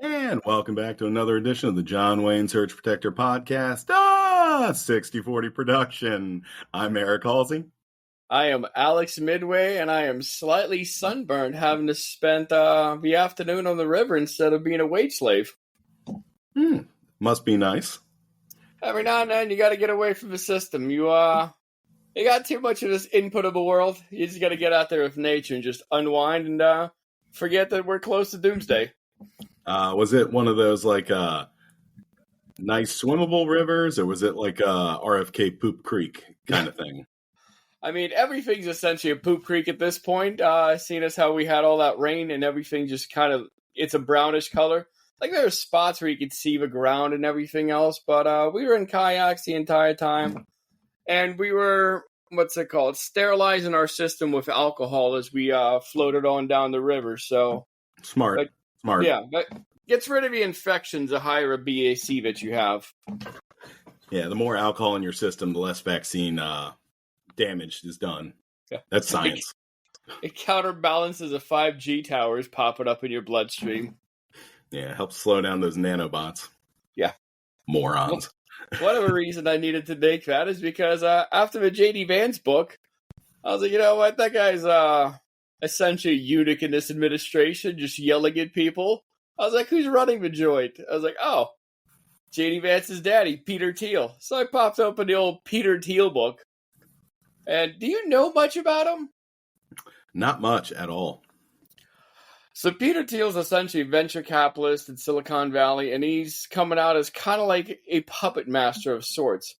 And welcome back to another edition of the John Wayne Search Protector Podcast, 60/40 production. I'm Eric Halsey. I am Alex Midway, and I am slightly sunburned, having to spend the afternoon on the river instead of being a wage slave. Must be nice. Every now and then, you got to get away from the system. You got too much of this input of the world. You just got to get out there with nature and just unwind and forget that we're close to doomsday. Was it one of those like nice swimmable rivers, or was it like RFK Poop Creek kind of thing? I mean, everything's essentially a poop creek at this point, seeing as how we had all that rain and everything just kind of, it's a brownish color. Like, there are spots where you could see the ground and everything else, but we were in kayaks the entire time, and we were, sterilizing our system with alcohol as we floated on down the river, so... Smart. Yeah, but gets rid of the infections the higher a BAC that you have. Yeah, the more alcohol in your system, the less vaccine damage is done. Yeah. That's science. It counterbalances the 5G towers popping up in your bloodstream. Yeah, it helps slow down those nanobots. Yeah. Morons. One of the reasons I needed to make that is because after the J.D. Vance book, I was like, you know what, that guy's essentially a eunuch in this administration, just yelling at people. I was like, who's running the joint? I was like, oh, J.D. Vance's daddy, Peter Thiel. So I popped open the old Peter Thiel book. And do you know much about him? Not much at all. So Peter Thiel's essentially a venture capitalist in Silicon Valley, and he's coming out as kind of like a puppet master of sorts.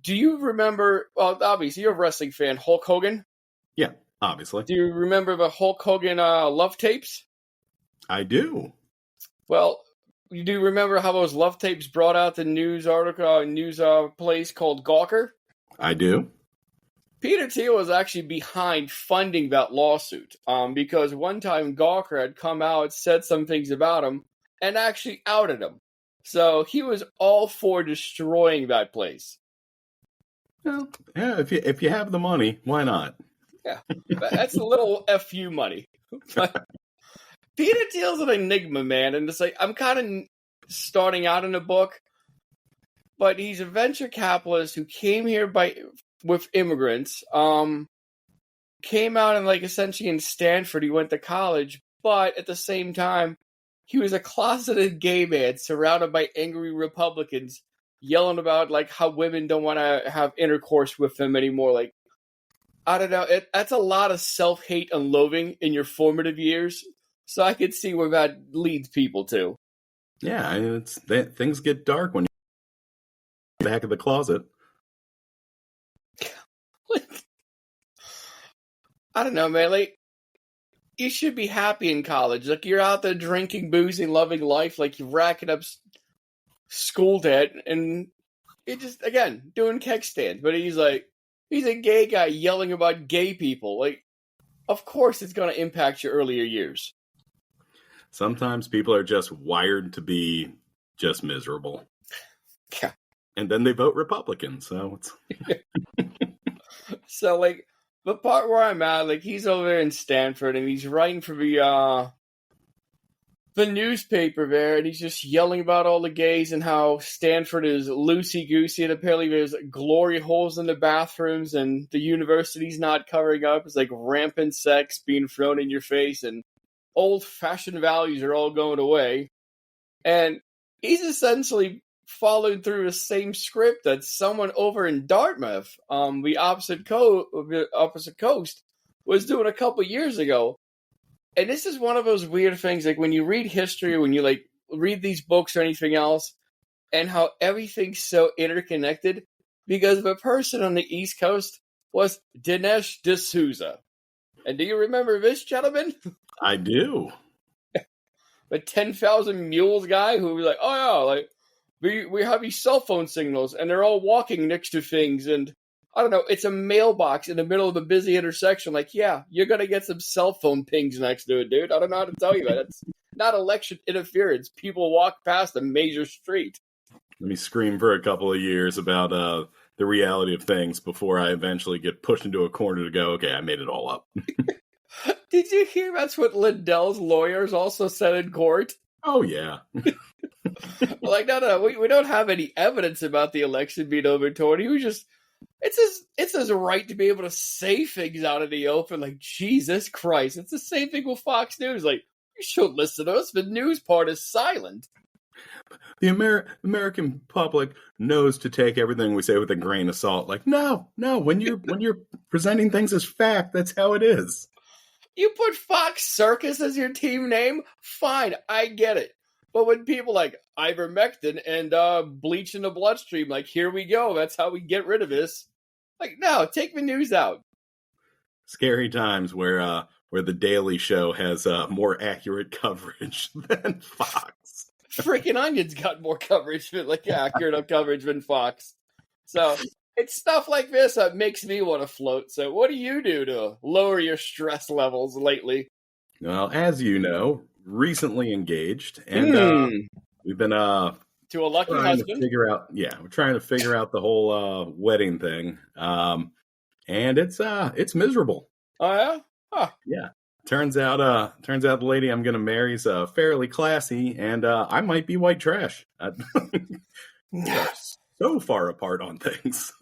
Do you remember, well, obviously you're a wrestling fan, Hulk Hogan? Yeah, obviously. Do you remember the Hulk Hogan love tapes? I do. Well, you do remember how those love tapes brought out the news place called Gawker? I do. Peter Thiel was actually behind funding that lawsuit because one time Gawker had come out, said some things about him, and actually outed him. So he was all for destroying that place. Well, yeah, if you have the money, why not? Yeah, that's a little FU money. But Peter Thiel's an enigma, man, and it's like I'm kind of starting out in the book, but he's a venture capitalist who came here with immigrants, came out and like essentially in Stanford, he went to college, but at the same time, he was a closeted gay man surrounded by angry Republicans yelling about like how women don't want to have intercourse with them anymore. Like, I don't know, that's a lot of self-hate and loathing in your formative years, so I could see where that leads people to. Yeah, things get dark when you're in the back of the closet. I don't know, man. Like, you should be happy in college. Like, you're out there drinking, boozing, loving life. Like, you're racking up school debt, and you're just, again, doing keg stands. But he's a gay guy yelling about gay people. Like, of course it's going to impact your earlier years. Sometimes people are just wired to be just miserable. Yeah. And then they vote Republican, so it's... So, like, the part where I'm at, like, he's over there in Stanford, and he's writing for the newspaper there, and he's just yelling about all the gays and how Stanford is loosey-goosey, and apparently there's glory holes in the bathrooms, and the university's not covering up. It's like rampant sex being thrown in your face, and old-fashioned values are all going away. And he's essentially followed through the same script that someone over in Dartmouth, the opposite coast, was doing a couple years ago. And this is one of those weird things, like when you read history, when you like read these books or anything else, and how everything's so interconnected, because the person on the East Coast was Dinesh D'Souza. And do you remember this gentleman? I do. The 10,000 mules guy who was like, oh yeah, like, we have these cell phone signals, and they're all walking next to things, and I don't know, it's a mailbox in the middle of a busy intersection. Like, yeah, you're going to get some cell phone pings next to it, dude. I don't know how to tell you that. It's not election interference. People walk past a major street. Let me scream for a couple of years about the reality of things before I eventually get pushed into a corner to go, okay, I made it all up. Did you hear that's what Lindell's lawyers also said in court? Oh yeah. Like, no, we don't have any evidence about the election being overturned. He was just, it's his right to be able to say things out in the open. Like, Jesus Christ. It's the same thing with Fox News. Like, you should listen to us. The news part is silent. The American public knows to take everything we say with a grain of salt. Like, no, when you're presenting things as fact, that's how it is. You put Fox Circus as your team name? Fine, I get it. But when people like ivermectin and bleach in the bloodstream, like, here we go, that's how we get rid of this. Like, no, take the news out. Scary times where the Daily Show has more accurate coverage than Fox. Freaking Onion's got more coverage, like accurate coverage than Fox. So it's stuff like this that makes me want to float. So what do you do to lower your stress levels lately? Well, as you know, recently engaged, and we've been to a lucky husband. We're trying to figure out the whole wedding thing, and it's miserable. Oh yeah, huh. Yeah. Turns out the lady I'm going to marry is fairly classy, and I might be white trash. So far apart on things.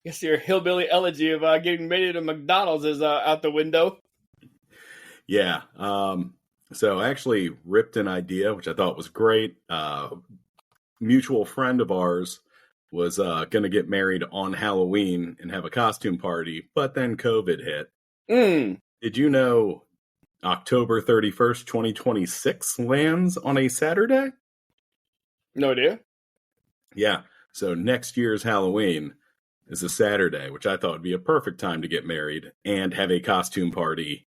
Guess your hillbilly elegy of getting married at McDonald's is out the window. Yeah. So I actually ripped an idea, which I thought was great. Mutual friend of ours was going to get married on Halloween and have a costume party, but then COVID hit. Did you know October 31st, 2026 lands on a Saturday? No idea. Yeah. So next year's Halloween is a Saturday, which I thought would be a perfect time to get married and have a costume party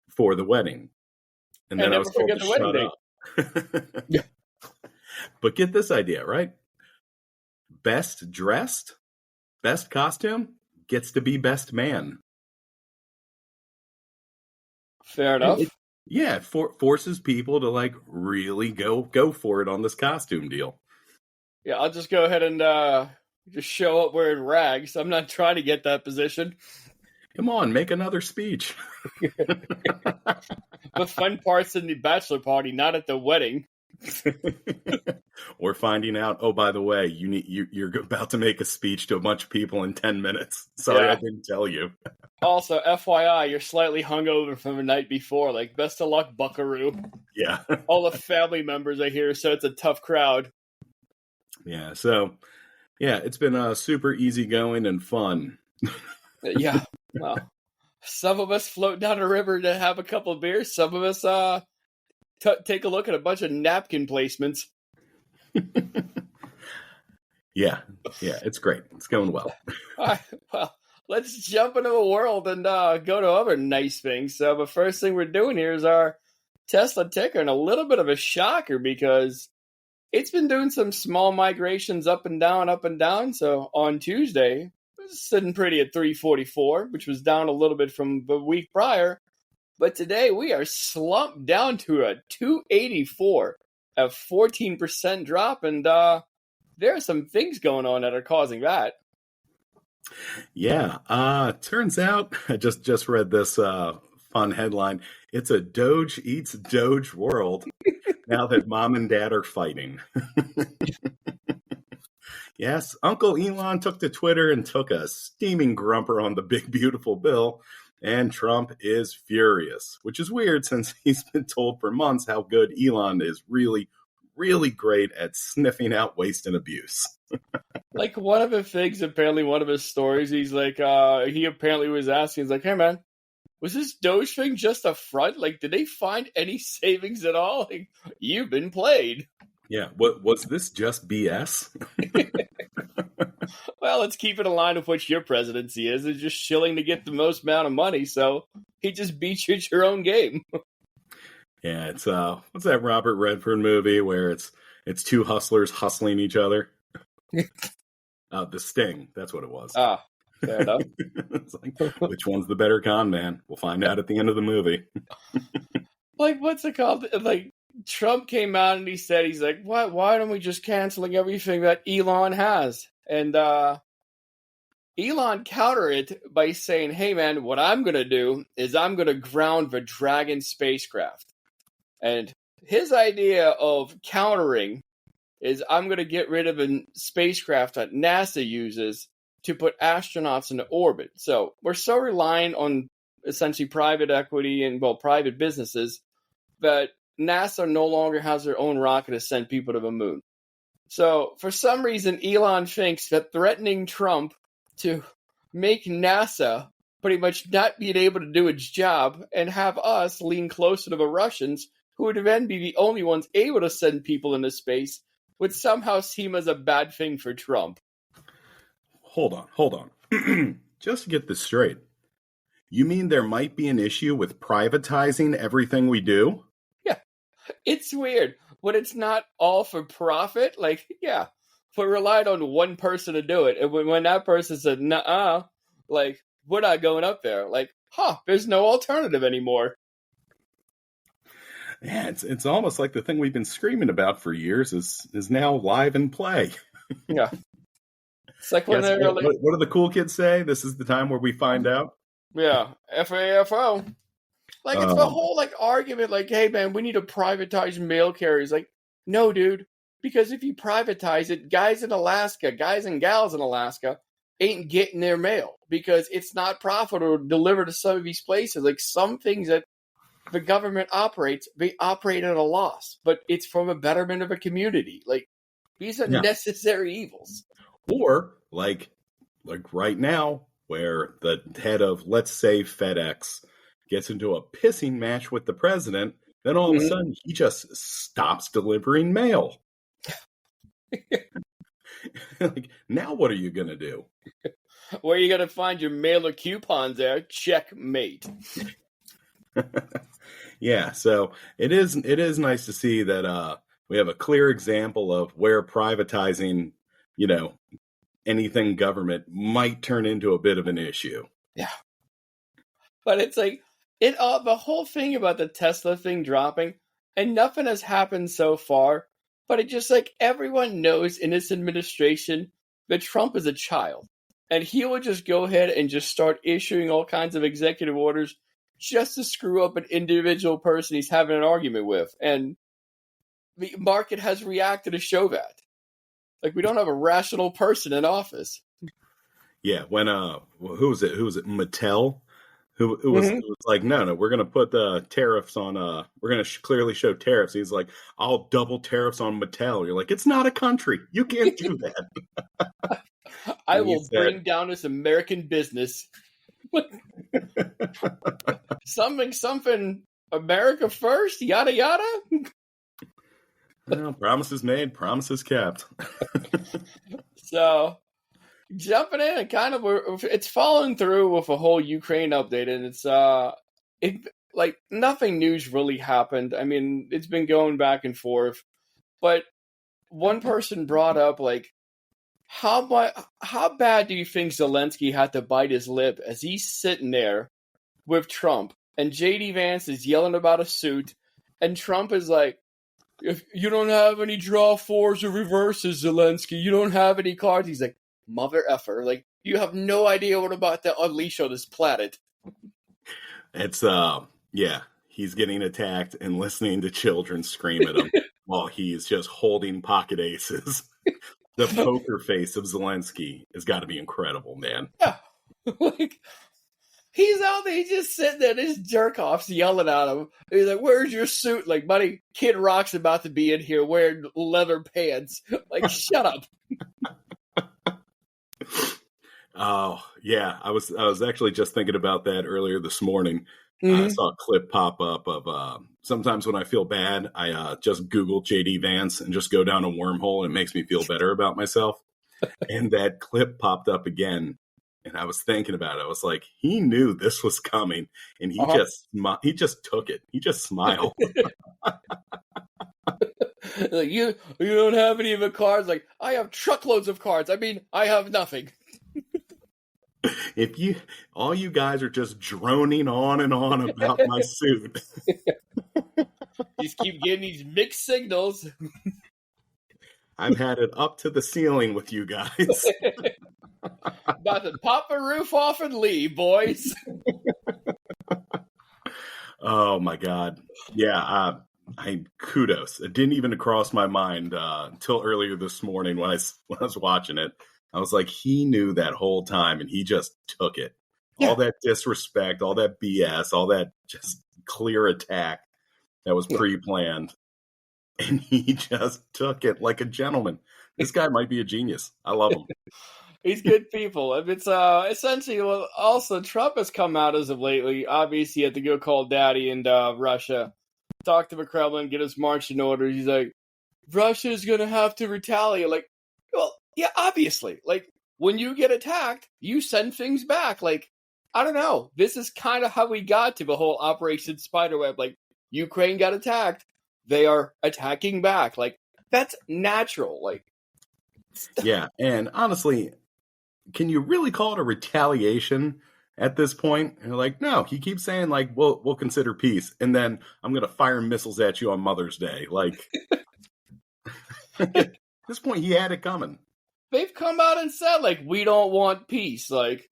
for the wedding. And then I was told to shut up. Yeah. But get this idea, right? Best dressed, best costume gets to be best man. Fair enough. It forces people to like really go for it on this costume deal. Yeah, I'll just go ahead and just show up wearing rags. I'm not trying to get that position. Come on, make another speech. The fun part's in the bachelor party, not at the wedding. Or finding out, oh, by the way, you're about to make a speech to a bunch of people in 10 minutes. Sorry, I didn't tell you. Also, FYI, you're slightly hungover from the night before. Like, best of luck, buckaroo. Yeah. All the family members are here, so it's a tough crowd. Yeah, so, it's been super easygoing and fun. Yeah, well, some of us float down a river to have a couple of beers. Some of us take a look at a bunch of napkin placements. Yeah, it's great. It's going well. All right, well, let's jump into the world and go to other nice things. So the first thing we're doing here is our Tesla ticker, and a little bit of a shocker because it's been doing some small migrations up and down. So on Tuesday, it was sitting pretty at 344, which was down a little bit from the week prior. But today we are slumped down to a 284, a 14% drop, and there are some things going on that are causing that. Yeah, turns out I just read this fun headline. It's a Doge eats Doge world now that mom and dad are fighting. Yes, Uncle Elon took to Twitter and took a steaming grumper on the big beautiful bill. And Trump is furious, which is weird since he's been told for months how good Elon is really, really great at sniffing out waste and abuse. Like one of the things, apparently one of his stories, he's like, he apparently was asking, he's like, hey man, was this Doge thing just a front? Like, did they find any savings at all? Like, you've been played. Yeah, what was this just BS? Well, let's keep it in line with what your presidency is. It's just shilling to get the most amount of money, so he just beats you at your own game. Yeah, it's what's that Robert Redford movie where it's two hustlers hustling each other? The Sting, that's what it was. Ah, fair enough. It's like, which one's the better con man? We'll find out at the end of the movie. Like, what's it called? Like, Trump came out and he said, he's like, why don't we just canceling everything that Elon has? And Elon countered it by saying, hey man, what I'm going to do is I'm going to ground the Dragon spacecraft. And his idea of countering is I'm going to get rid of a spacecraft that NASA uses to put astronauts into orbit. So we're so reliant on essentially private equity and, well, private businesses that NASA no longer has their own rocket to send people to the moon. So for some reason, Elon thinks that threatening Trump to make NASA pretty much not being able to do its job and have us lean closer to the Russians, who would then be the only ones able to send people into space, would somehow seem as a bad thing for Trump. Hold on. Just to get this straight, you mean there might be an issue with privatizing everything we do? Yeah, it's weird. When it's not all for profit, like, yeah, we relied on one person to do it. And when that person said, nuh-uh, like, we're not going up there. Like, there's no alternative anymore. Yeah, it's almost like the thing we've been screaming about for years is now live in play. Yeah. It's like when they're like, what do the cool kids say? This is the time where we find out. Yeah, FAFO. Like, it's the whole, like, argument, like, hey, man, we need to privatize mail carriers. Like, no, dude, because if you privatize it, guys and gals in Alaska ain't getting their mail because it's not profitable to deliver to some of these places. Like, some things that the government operates, they operate at a loss, but it's for the betterment of a community. Like, these are necessary evils. Or like right now, where the head of, let's say, FedEx gets into a pissing match with the president, then all of a sudden he just stops delivering mail. Like, now what are you going to do? Where are you going to find your mailer coupons there? Checkmate. Yeah, so it is nice to see that we have a clear example of where privatizing, anything government might turn into a bit of an issue. Yeah. But it's like, the whole thing about the Tesla thing dropping, and nothing has happened so far, but it just, like, everyone knows in this administration that Trump is a child. And he will just go ahead and just start issuing all kinds of executive orders just to screw up an individual person he's having an argument with. And the market has reacted to show that. Like, we don't have a rational person in office. Yeah, when who was it? Mattel, who was like, no, we're going to put the tariffs on. We're going to clearly show tariffs. He's like, I'll double tariffs on Mattel. You're like, it's not a country. You can't do that. I will bring down this American business. something. America first. Yada yada. Well, promises made, promises kept. So, jumping in and kind of, it's following through with a whole Ukraine update, and it's like nothing new's really happened. I mean, it's been going back and forth, but one person brought up, like, how bad do you think Zelensky had to bite his lip as he's sitting there with Trump, and JD Vance is yelling about a suit, and Trump is like, if you don't have any draw fours or reverses, Zelensky, you don't have any cards. He's like, mother effer. Like, you have no idea what about to unleash on this planet. It's, he's getting attacked and listening to children scream at him while he's just holding pocket aces. The poker face of Zelensky has got to be incredible, man. Yeah. Like, he's out there, he's just sitting there, this jerk-off's yelling at him. He's like, where's your suit? Like, buddy, Kid Rock's about to be in here wearing leather pants. Like, shut up. Oh, yeah. I was actually just thinking about that earlier this morning. I saw a clip pop up of sometimes when I feel bad, I just Google JD Vance and just go down a wormhole, and it makes me feel better about myself. And that clip popped up again. And I was thinking about it. I was like, he knew this was coming, and he just took it. He just smiled. Like, you don't have any of the cards? Like, I have truckloads of cards. I mean, I have nothing. All you guys are just droning on and on about my suit. Just keep getting these mixed signals. I've had it up to the ceiling with you guys. About to pop a roof off and leave, boys. Oh my God. Yeah. kudos. It didn't even cross my mind until earlier this morning when I was watching it. I was like, he knew that whole time, and he just took it. Yeah. All that disrespect, all that BS, all that just clear attack that was pre-planned, and he just took it like a gentleman. This guy might be a genius. I love him. He's good people. It's essentially also Trump has come out as of lately. Obviously, he had to go call daddy in Russia, talk to the Kremlin, get his marching orders. He's like, Russia's gonna have to retaliate. Like, well, yeah, obviously. Like, when you get attacked, you send things back. Like, I don't know. This is kind of how we got to the whole Operation Spiderweb. Like, Ukraine got attacked, they are attacking back. Like, that's natural. Like, yeah, and honestly, can you really call it a retaliation at this point? And like, no, he keeps saying like, we'll consider peace, and then I'm gonna fire missiles at you on Mother's Day. Like, at this point, he had it coming. They've come out and said like, we don't want peace. Like,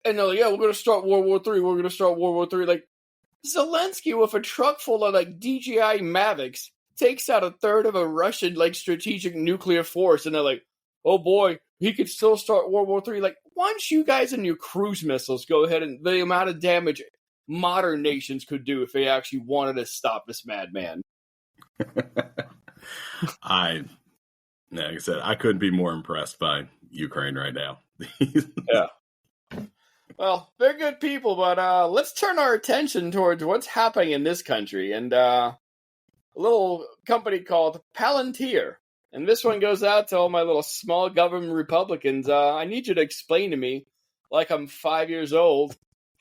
and they're like, yeah, we're gonna start World War III. We're gonna start World War III. Like, Zelensky with a truck full of like DJI Mavics takes out a third of a Russian like strategic nuclear force, and they're like, oh boy, he could still start World War III. Like, why don't you guys and your cruise missiles go ahead and the amount of damage modern nations could do if they actually wanted to stop this madman? Like I said, I couldn't be more impressed by Ukraine right now. Yeah. Well, they're good people, but let's turn our attention towards what's happening in this country. And a little company called Palantir. And this one goes out to all my little small government Republicans. I need you to explain to me, like I'm 5 years old,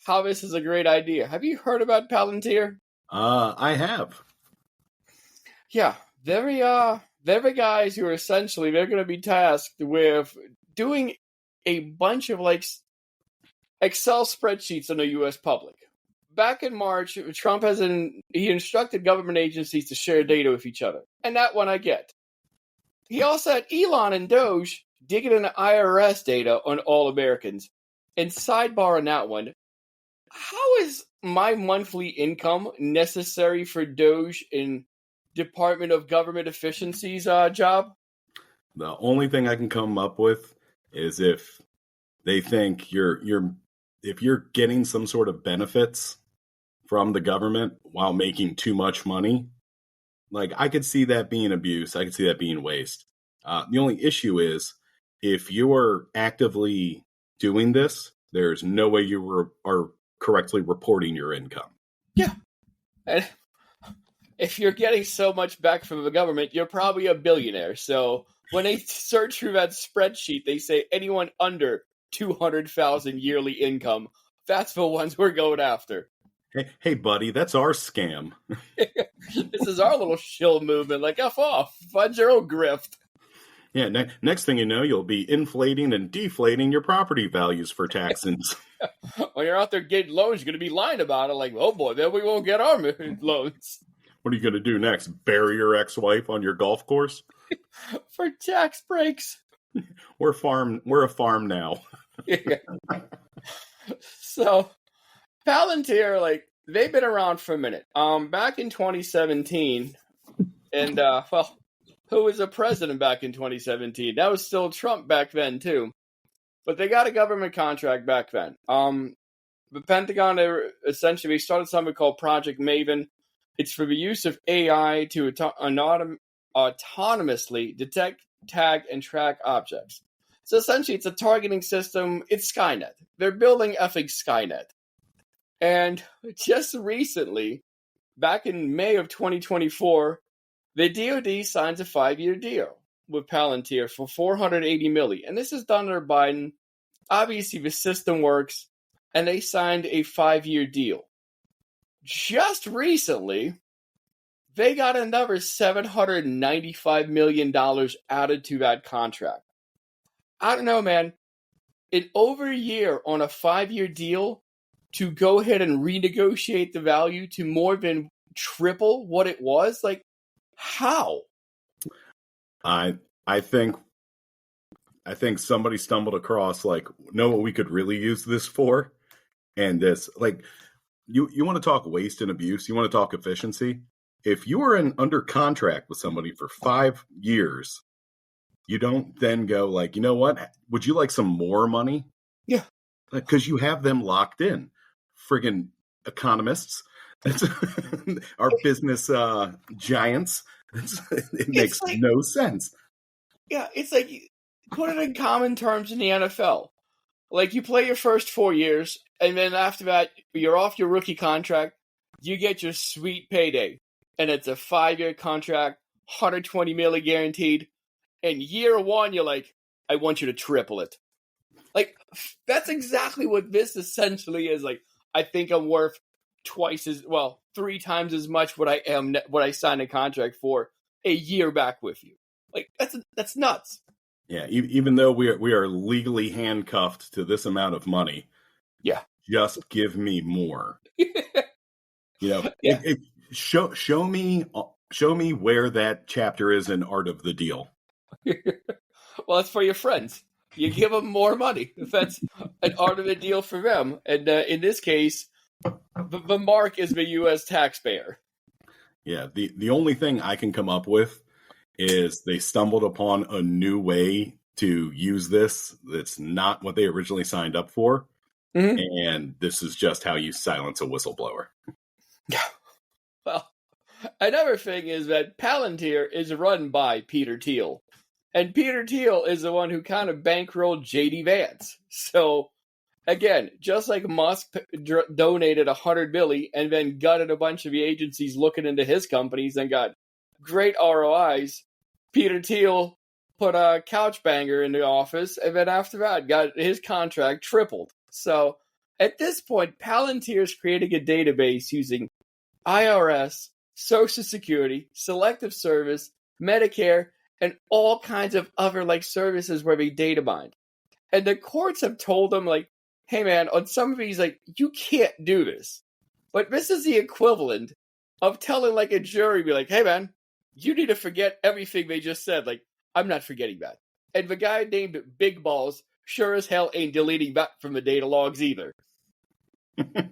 how this is a great idea. Have you heard about Palantir? I have. Yeah, they're the guys who are essentially, they're going to be tasked with doing a bunch of like Excel spreadsheets on the U.S. public. Back in March, Trump he instructed government agencies to share data with each other. And that one I get. He also had Elon and Doge digging into IRS data on all Americans. And sidebar on that one, how is my monthly income necessary for Doge in Department of Government Efficiency's job? The only thing I can come up with is if they think if you're getting some sort of benefits from the government while making too much money, like I could see that being abuse. I could see that being waste. The only issue is if you are actively doing this, there's no way you are correctly reporting your income. Yeah. And if you're getting so much back from the government, you're probably a billionaire. So when they search through that spreadsheet, they say anyone under 200,000 yearly income, that's the ones we're going after. Hey, buddy, that's our scam. This is our little shill movement. Like, F off. Fund your own grift. Yeah, next thing you know, you'll be inflating and deflating your property values for taxes. When you're out there getting loans, you're going to be lying about it. Like, oh boy, then we won't get our loans. What are you going to do next? Bury your ex-wife on your golf course? For tax breaks. We're a farm now. Yeah. So, Palantir, like, they've been around for a minute. Back in 2017, and, well, who was the president back in 2017? That was still Trump back then, too. But they got a government contract back then. The Pentagon, they started something called Project Maven. It's for the use of AI to autonomously detect, tag, and track objects. So essentially, it's a targeting system. It's Skynet. They're building effing Skynet. And just recently, back in May of 2024, the DoD signs a 5-year deal with Palantir for $480 million. And this is done under Biden. Obviously, the system works, and they signed a 5-year deal. Just recently, they got another $795 million added to that contract. I don't know, man. In over a year on a 5-year deal to go ahead and renegotiate the value to more than triple what it was, like, how? I think somebody stumbled across like, know what we could really use this for, and this like you want to talk waste and abuse, you want to talk efficiency. if you are under contract with somebody for 5 years, you don't then go like, you know what? Would you like some more money? Yeah. Because you have them locked in. Friggin' economists. Our business giants. It makes like, no sense. Yeah, it's like, put it in common terms in the NFL. Like, you play your first 4 years, and then after that, you're off your rookie contract, you get your sweet payday. And it's a 5-year contract, $120 million guaranteed. And year one, you're like, I want you to triple it. Like, that's exactly what this essentially is. Like, I think I'm worth 3 times as much what I signed a contract for a year back with you. Like, that's nuts. Yeah, even though we are legally handcuffed to this amount of money, yeah, just give me more. Yeah. Show me where that chapter is in Art of the Deal. Well, it's for your friends. You give them more money. That's an Art of the Deal for them. And in this case, the mark is the U.S. taxpayer. Yeah, the only thing I can come up with is they stumbled upon a new way to use this that's not what they originally signed up for. Mm-hmm. And this is just how you silence a whistleblower. Well, another thing is that Palantir is run by Peter Thiel. And Peter Thiel is the one who kind of bankrolled J.D. Vance. So, again, just like Musk donated $100 billion and then gutted a bunch of the agencies looking into his companies and got great ROIs, Peter Thiel put a couch banger in the office, and then after that got his contract tripled. So at this point, Palantir is creating a database using IRS, Social Security, Selective Service, Medicare, and all kinds of other services where they data mine. And the courts have told them, hey man, on some of these, you can't do this. But this is the equivalent of telling a jury, be like, hey man, you need to forget everything they just said. I'm not forgetting that. And the guy named Big Balls sure as hell ain't deleting that from the data logs either. I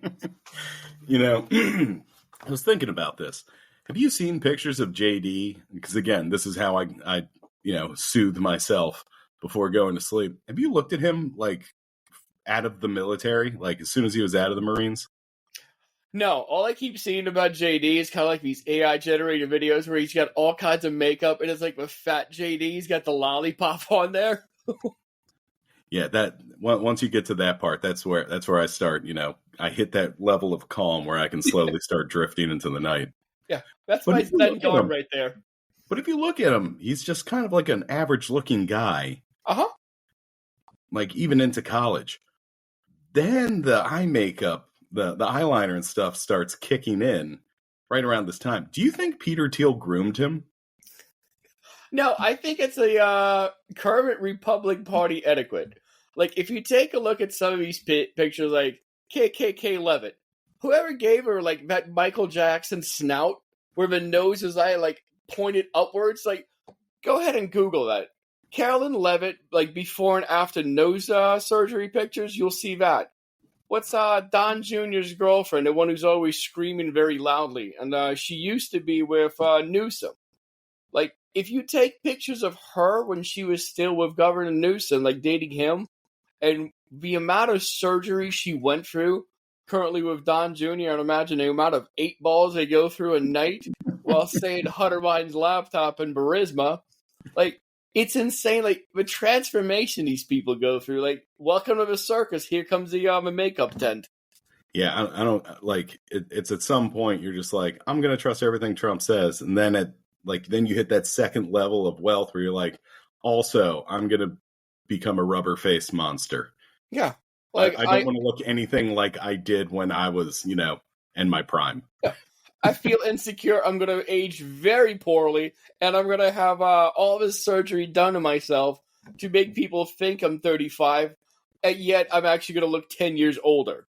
was thinking about this. Have you seen pictures of JD? Because again, this is how I soothe myself before going to sleep. Have you looked at him out of the military, as soon as he was out of the Marines? No, all I keep seeing about JD is kind of these AI generated videos where he's got all kinds of makeup and it's with fat JD, he's got the lollipop on there. Yeah, that once you get to that part, that's where I start. I hit that level of calm where I can slowly start drifting into the night. Yeah, that's my Zen guard right there. But if you look at him, he's just kind of like an average looking guy. Uh-huh. Even into college. Then the eye makeup, the eyeliner and stuff starts kicking in right around this time. Do you think Peter Thiel groomed him? No, I think it's a current Republican Party etiquette. If you take a look at some of these pictures, KKK Levitt, whoever gave her that Michael Jackson snout where the nose is pointed upwards, go ahead and Google that. Carolyn Levitt, before and after nose surgery pictures, you'll see that. What's Don Jr.'s girlfriend, the one who's always screaming very loudly? And she used to be with Newsom. If you take pictures of her when she was still with Governor Newsom, dating him, and the amount of surgery she went through, currently with Don Jr., and imagine the amount of 8 balls they go through a night while saying Hunter Biden's laptop and Burisma, it's insane. The transformation these people go through. Welcome to the circus. Here comes the makeup tent. Yeah, I don't it's at some point you're just I'm going to trust everything Trump says. And then then you hit that second level of wealth where you're also, I'm going to become a rubber-faced monster. Yeah. I don't want to look anything like I did when I was, in my prime. Yeah. I feel insecure. I'm going to age very poorly, and I'm going to have all this surgery done to myself to make people think I'm 35, and yet I'm actually going to look 10 years older.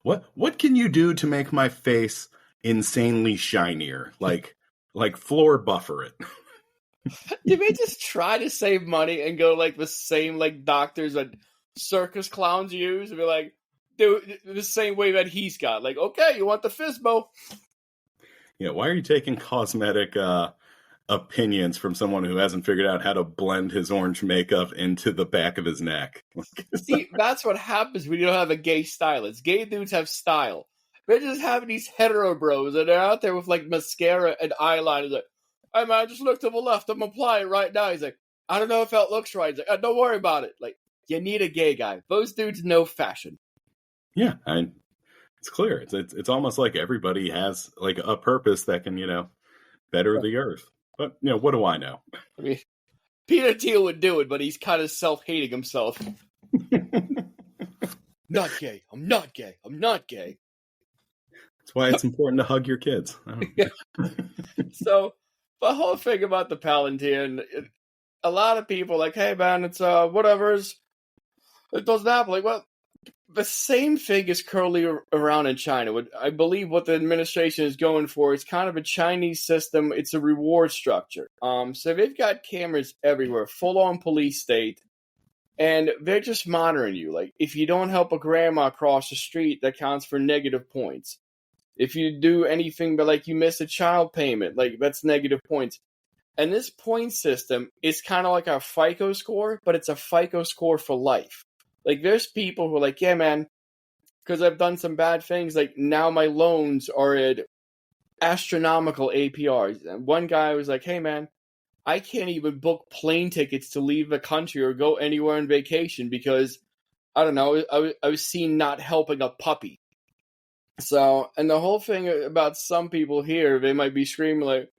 What can you do to make my face insanely shinier? Floor buffer it. You may just try to save money and go the same doctors that circus clowns use and be do the same way that he's got. Okay, you want the FISBO? why are you taking cosmetic opinions from someone who hasn't figured out how to blend his orange makeup into the back of his neck? See, that's what happens when you don't have a gay stylist. Gay dudes have style. They're just having these hetero bros, and they're out there with like mascara and eyeliner. Like, hey man, just look to the left. I'm applying it right now. He's like, I don't know if that looks right. He's like, don't worry about it. Like, you need a gay guy. Those dudes know fashion. Yeah, it's clear. It's almost like everybody has like a purpose that can, better the earth. But, what do I know? I mean, Peter Thiel would do it, but he's kind of self-hating himself. Not gay. I'm not gay. I'm not gay. That's why it's important to hug your kids. So, the whole thing about the Palantir, and a lot of people are like, hey man, it's whatever's, it doesn't happen. Like, well, the same thing is currently around in China. I believe what the administration is going for is kind of a Chinese system. It's a reward structure. So they've got cameras everywhere, full-on police state, and they're just monitoring you. Like, if you don't help a grandma cross the street, that counts for negative points. If you do anything but, like, you miss a child payment, like, that's negative points. And this point system is kind of like a FICO score, but it's a FICO score for life. Like, there's people who are like, yeah, man, because I've done some bad things, like, now my loans are at astronomical APRs. And one guy was like, hey, man, I can't even book plane tickets to leave the country or go anywhere on vacation because, I don't know, I was seen not helping a puppy. So, and the whole thing about some people here, they might be screaming like,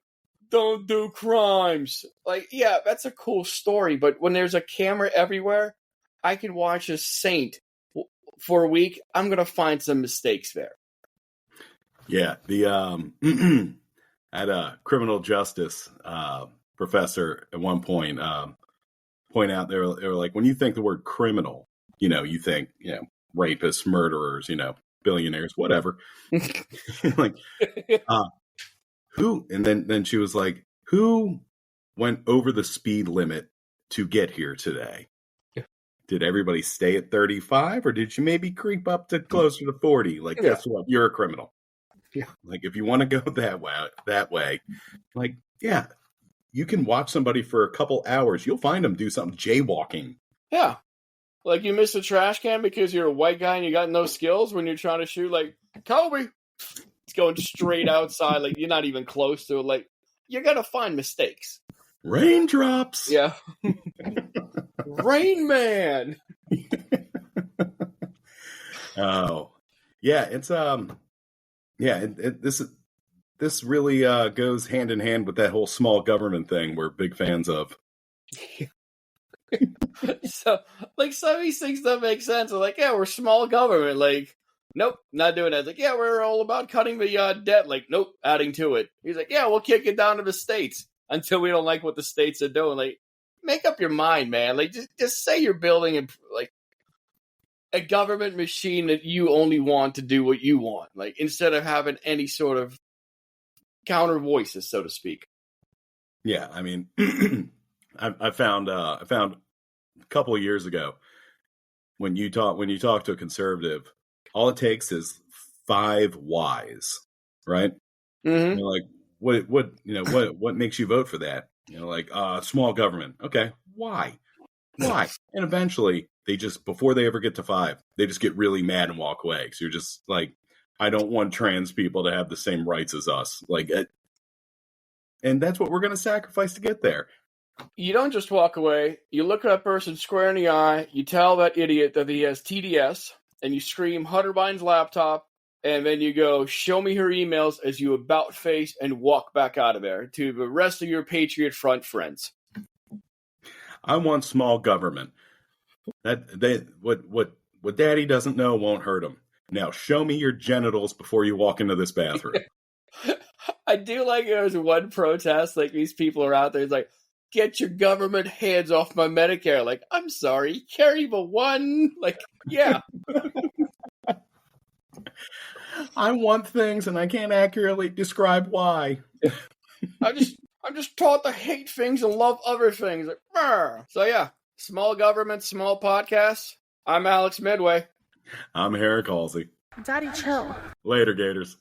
don't do crimes. Like, yeah, that's a cool story, but when there's a camera everywhere, I can watch a Saint for a week. I'm going to find some mistakes there. Yeah, the at a criminal justice professor at one point point out they were like, when you think the word criminal, you think rapists, murderers, billionaires, whatever. Like, who? And then she was like, who went over the speed limit to get here today? Did everybody stay at 35, or did you maybe creep up to closer to 40? Like, guess what? You're a criminal. Yeah. Like, if you want to go that way, like, yeah, you can watch somebody for a couple hours. You'll find them do something jaywalking. Yeah. Like, you miss a trash can because you're a white guy and you got no skills when you're trying to shoot, like, Kobe. It's going straight outside. Like, you're not even close to it. Like, you're going to find mistakes. Raindrops. Yeah. Rain Man. Oh, yeah. It's this really goes hand in hand with that whole small government thing we're big fans of. So, like, some of these things don't make sense. They're like, yeah, we're small government. Like, nope, not doing that. It's like, yeah, we're all about cutting the debt. Like, nope, adding to it. He's like, yeah, we'll kick it down to the states until we don't like what the states are doing. Like, make up your mind, man. Like, just say you're building a government machine that you only want to do what you want. Like, instead of having any sort of counter voices, so to speak. Yeah, I mean, I found a couple of years ago when you talk to a conservative, all it takes is 5 whys, right? Mm-hmm. Like, what makes you vote for that? Like, small government. Okay, why? And eventually, they just, before they ever get to 5, they just get really mad and walk away. So you're just like, I don't want trans people to have the same rights as us. Like, and that's what we're going to sacrifice to get there. You don't just walk away. You look at that person square in the eye. You tell that idiot that he has TDS, and you scream Hunter Biden's laptop, and then you go, show me her emails as you about face and walk back out of there to the rest of your Patriot Front friends. I want small government. What Daddy doesn't know won't hurt him. Now show me your genitals before you walk into this bathroom. I do like there was one protest, like these people are out there, it's like, get your government hands off my Medicare. Like, I'm sorry, carry the one. Like, yeah. I want things and I can't accurately describe why. I'm just taught to hate things and love other things. Like, brr. So yeah, small government, small podcasts. I'm Alex Midway. I'm Eric Halsey. Daddy, chill. Later, Gators.